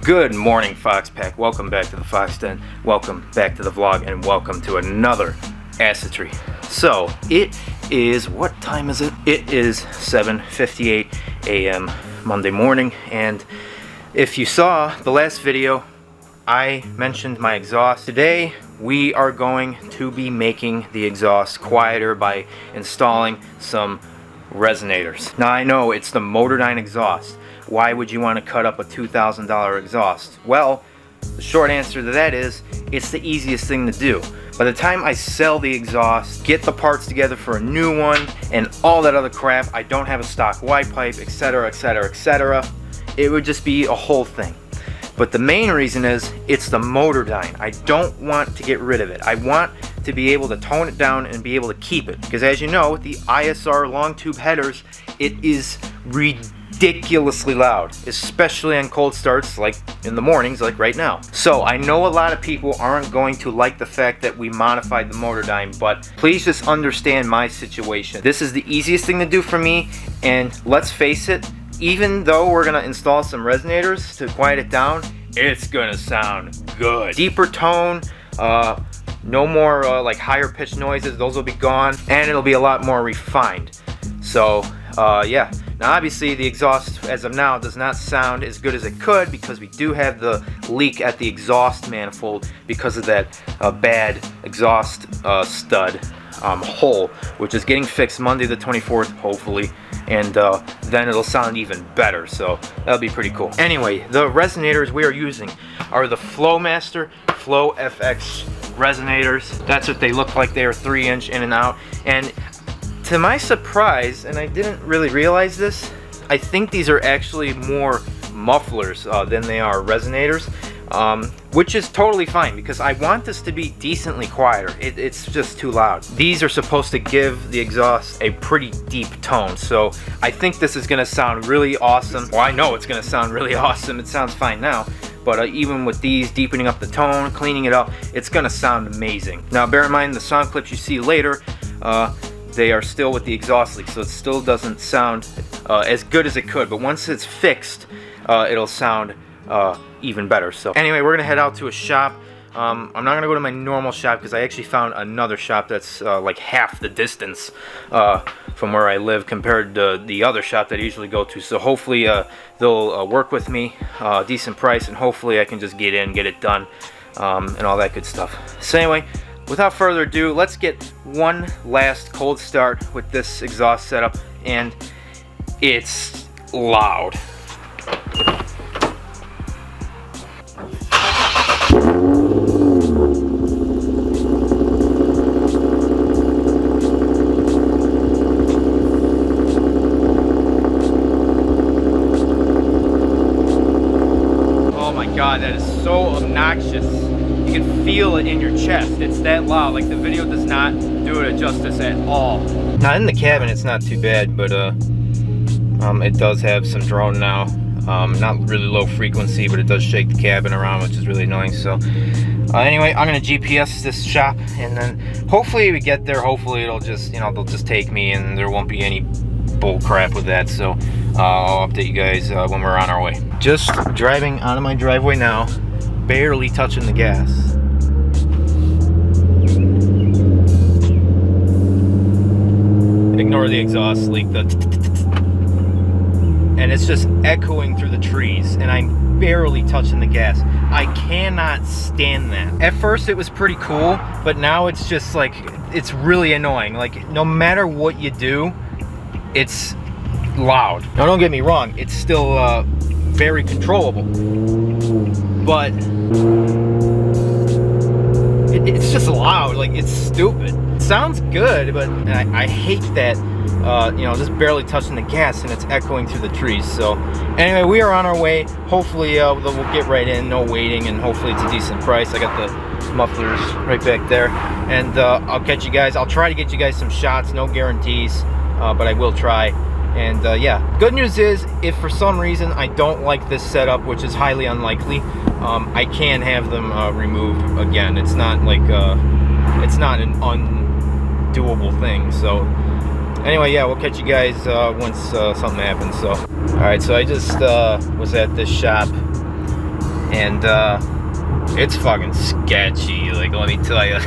Good morning, Fox Pack. Welcome back to the Fox Den. Welcome back to the vlog, and welcome to another acidity. So it is, what time is it? It is 7:58 a.m. Monday morning, and if you saw the last video, I mentioned my exhaust. Today we are going to be making the exhaust quieter by installing some resonators. Now I know it's the Motordyne exhaust. Why would you want to cut up a $2,000 exhaust? Well, the short answer to that is, it's the easiest thing to do. By the time I sell the exhaust, get the parts together for a new one, and all that other crap, I don't have a stock Y pipe, etc, etc, etc. It would just be a whole thing. But the main reason is, it's the Motordyne. I don't want to get rid of it. I want to be able to tone it down and be able to keep it. Because as you know, with the ISR long tube headers, it is ridiculously loud, especially on cold starts like in the mornings like right now. So I know a lot of people aren't going to like the fact that we modified the Motordyne, but please just understand my situation. This is the easiest thing to do for me, and let's face it, even though we're gonna install some resonators to quiet it down, it's gonna sound good. Deeper tone, no more like higher pitched noises, those will be gone, and it'll be a lot more refined. So yeah. Now obviously the exhaust as of now does not sound as good as it could, because we do have the leak at the exhaust manifold because of that bad exhaust stud hole, which is getting fixed Monday the 24th hopefully, and then it'll sound even better, so that'll be pretty cool. Anyway, the resonators we are using are the Flowmaster Flow FX resonators. That's what they look like. They are 3-inch in and out, and to my surprise, and I didn't really realize this, I think these are actually more mufflers than they are resonators, which is totally fine because I want this to be decently quieter. It's just too loud. These are supposed to give the exhaust a pretty deep tone, so I think this is going to sound really awesome. Well, I know it's going to sound really awesome. It sounds fine now, but even with these deepening up the tone, cleaning it up, it's going to sound amazing. Now bear in mind the sound clips you see later, they are still with the exhaust leak, so it still doesn't sound as good as it could, but once it's fixed, it'll sound even better. So anyway, we're gonna head out to a shop. I'm not gonna go to my normal shop because I actually found another shop that's like half the distance from where I live compared to the other shop that I usually go to. So hopefully they'll work with me, decent price, and hopefully I can just get in, get it done, and all that good stuff. So anyway, without further ado, let's get one last cold start with this exhaust setup, and it's loud. Oh my god, that is so obnoxious. You can feel it in your chest. It's that loud. Like, the video does not do it a justice at all. Now in the cabin it's not too bad, but it does have some drone now. Not really low frequency, but it does shake the cabin around, which is really annoying. So anyway, I'm gonna GPS this shop, and then hopefully we get there. Hopefully it'll just, you know, they'll just take me and there won't be any bull crap with that. So I'll update you guys when we're on our way. Just driving out of my driveway now, barely touching the gas. Ignore the exhaust leak, and it's just echoing through the trees, and I'm barely touching the gas. I cannot stand that. At first it was pretty cool, but now it's just like, it's really annoying. Like, no matter what you do, it's loud. Now don't get me wrong, it's still very controllable, but it's just loud. Like, it's stupid. It sounds good, but I hate that, you know, just barely touching the gas and it's echoing through the trees. So anyway, we are on our way. Hopefully we'll get right in, no waiting, and hopefully it's a decent price. I got the mufflers right back there, and I'll catch you guys. I'll try to get you guys some shots, no guarantees, but I will try. And yeah, good news is, if for some reason I don't like this setup, which is highly unlikely, I can have them removed again. It's not like it's not an undoable thing. So anyway, yeah, we'll catch you guys once something happens. So all right, so I just was at this shop, and it's fucking sketchy. Like, let me tell you.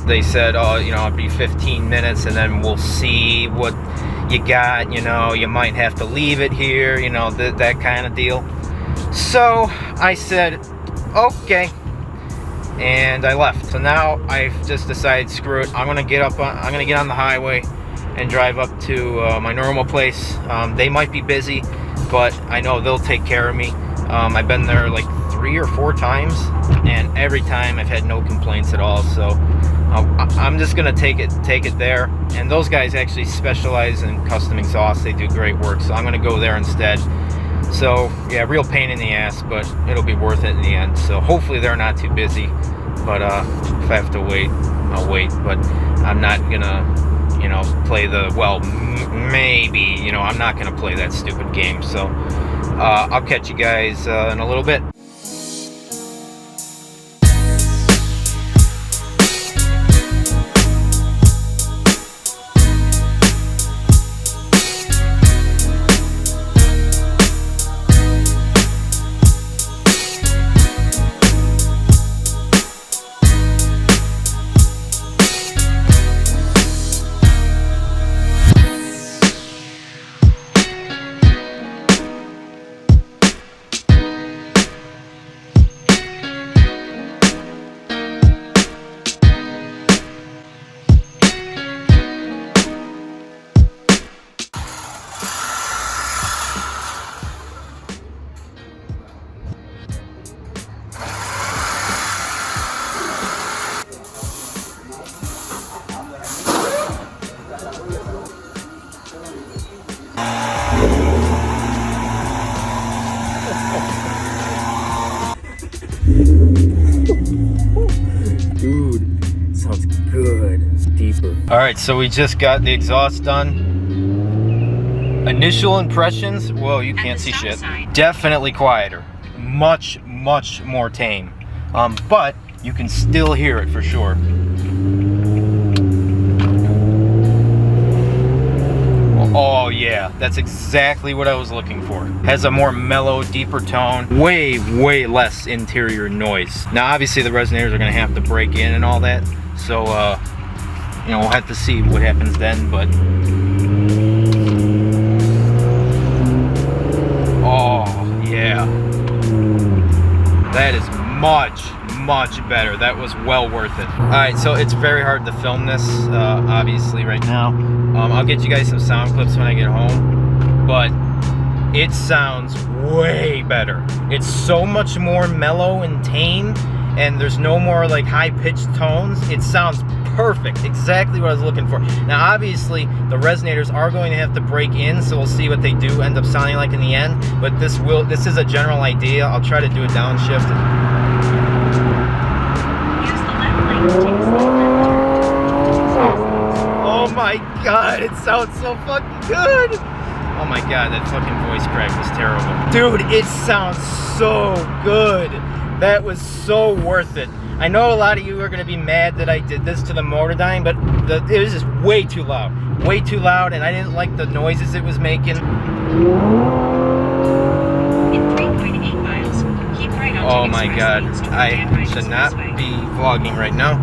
They said, oh, you know, it'll be 15 minutes and then we'll see what you got, you know, you might have to leave it here, you know, that kind of deal. So I said, okay, and I left. So now I've just decided, screw it, I'm gonna get on the highway and drive up to my normal place. They might be busy, but I know they'll take care of me. I've been there like 3 or 4 times, and every time I've had no complaints at all. So I'm just gonna take it there. And those guys actually specialize in custom exhaust. They do great work, so I'm gonna go there instead. So yeah, real pain in the ass, but it'll be worth it in the end. So hopefully they're not too busy, but if I have to wait, I'll wait. But I'm not gonna, you know, play the, well, maybe, you know, I'm not gonna play that stupid game. So I'll catch you guys in a little bit. Dude, sounds good. Deeper. All right, so we just got the exhaust done. Initial impressions, well, you can't see shit. Definitely quieter. Much more tame. But you can still hear it for sure. Oh yeah, that's exactly what I was looking for. Has a more mellow, deeper tone, way less interior noise. Now obviously the Resonators are gonna have to break in and all that, so you know, we'll have to see what happens then, but oh yeah, that is much better. That was well worth it. All right, so it's very hard to film this obviously right now. I'll get you guys some sound clips when I get home, but it sounds way better. It's so much more mellow and tame, and there's no more like high-pitched tones. It sounds perfect, exactly what I was looking for. Now obviously the Resonators are going to have to break in, so we'll see what they do end up sounding like in the end, but this is a general idea. I'll try to do a downshift. Oh my god, it sounds so fucking good. Oh my god, that fucking voice crack was terrible. Dude, it sounds so good. That was so worth it. I know a lot of you are going to be mad that I did this to the Motordyne, but it was just way too loud. Way too loud, and I didn't like the noises it was making. In 3.8 miles, keep right onto Oh my god, I should not be vlogging right now.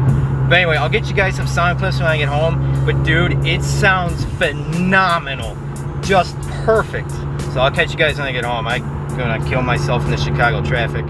But anyway, I'll get you guys some sound clips when I get home. But dude, it sounds phenomenal. Just perfect. So I'll catch you guys when I get home. I'm gonna kill myself in the Chicago traffic.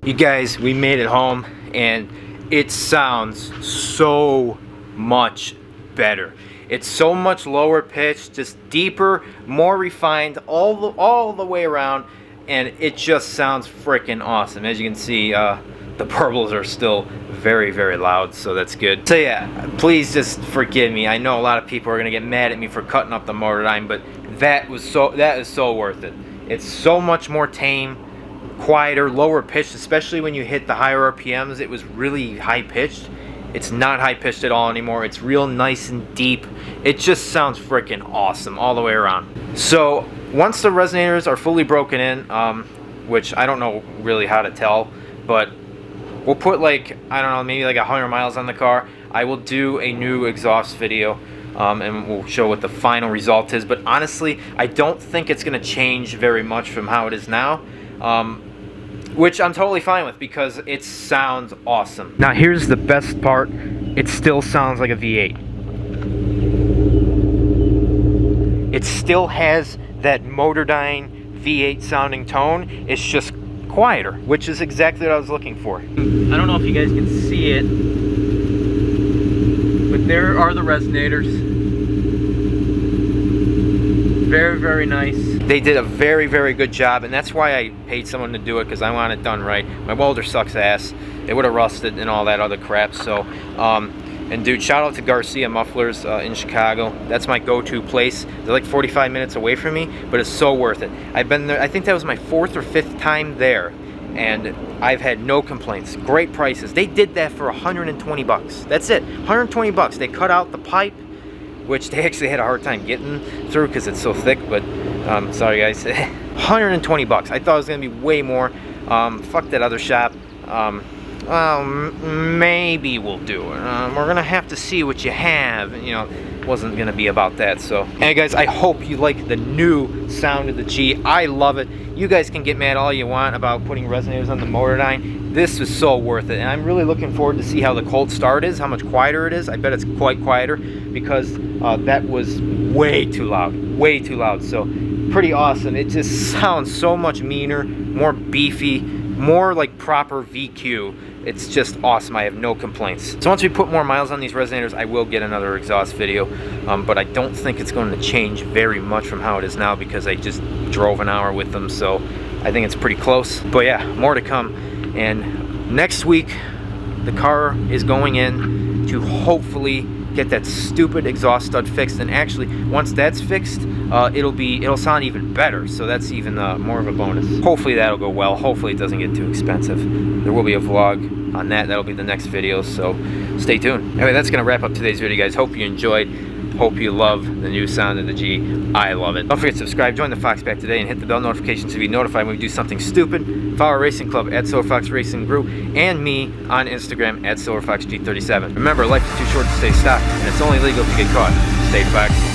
You guys, we made it home and it sounds so much better. It's so much lower pitched, just deeper, more refined all the way around, and it just sounds freaking awesome. As you can see, the burbles are still very, very loud, so that's good. So yeah, please just forgive me. I know a lot of people are gonna get mad at me for cutting up the Motordyne, but that is so worth it. It's so much more tame, quieter, lower pitched, especially when you hit the higher RPMs. It was really high pitched. It's not high pitched at all anymore. It's real nice and deep. It just sounds freaking awesome all the way around. So once the resonators are fully broken in, which I don't know really how to tell, but we'll put like, I don't know, maybe like 100 miles on the car. I will do a new exhaust video, and we'll show what the final result is. But honestly, I don't think it's going to change very much from how it is now. Which I'm totally fine with because it sounds awesome. Now here's the best part. It still sounds like a V8. It still has that Motordyne V8 sounding tone. It's just quieter, which is exactly what I was looking for. I don't know if you guys can see it, but there are the resonators. Very, very nice. They did a very, very good job, and that's why I paid someone to do it, because I want it done right. My welder sucks ass. It would have rusted and all that other crap. So, and dude, shout out to Garcia Mufflers in Chicago. That's my go-to place. They're like 45 minutes away from me, but it's so worth it. I've been there, I think that was my 4th or 5th time there, and I've had no complaints. Great prices. They did that for 120 bucks. That's it, 120 bucks. They cut out the pipe, which they actually had a hard time getting through because it's so thick, but sorry guys. 120 bucks. I thought it was gonna be way more. Fuck that other shop. Well, maybe we'll do it. We're gonna have to see what you have. You know, it wasn't gonna be about that. So, hey guys, I hope you like the new sound of the G. I love it. You guys can get mad all you want about putting resonators on the Motordyne. This is so worth it, and I'm really looking forward to see how the cold start is, how much quieter it is. I bet it's quite quieter because that was way too loud, way too loud. So pretty awesome. It just sounds so much meaner, more beefy, more like proper VQ. It's just awesome. I have no complaints. So once we put more miles on these resonators, I will get another exhaust video, but I don't think it's going to change very much from how it is now because I just drove an hour with them, so I think it's pretty close. But yeah, more to come. And next week the car is going in to hopefully get that stupid exhaust stud fixed, and actually once that's fixed, it'll sound even better, so that's even more of a bonus. Hopefully that'll go well. Hopefully it doesn't get too expensive. There will be a vlog on that. That'll be the next video, so stay tuned. Anyway, that's gonna wrap up today's video, guys. Hope you enjoyed. Hope you love the new sound of the G. I love it. Don't forget to subscribe, join the Fox Pack today, and hit the bell notifications to be notified when we do something stupid. Follow our racing club at Silver Fox Racing Group and me on Instagram at Silver Fox G37. Remember, life is too short to stay stock, and it's only legal to get caught. Stay Fox.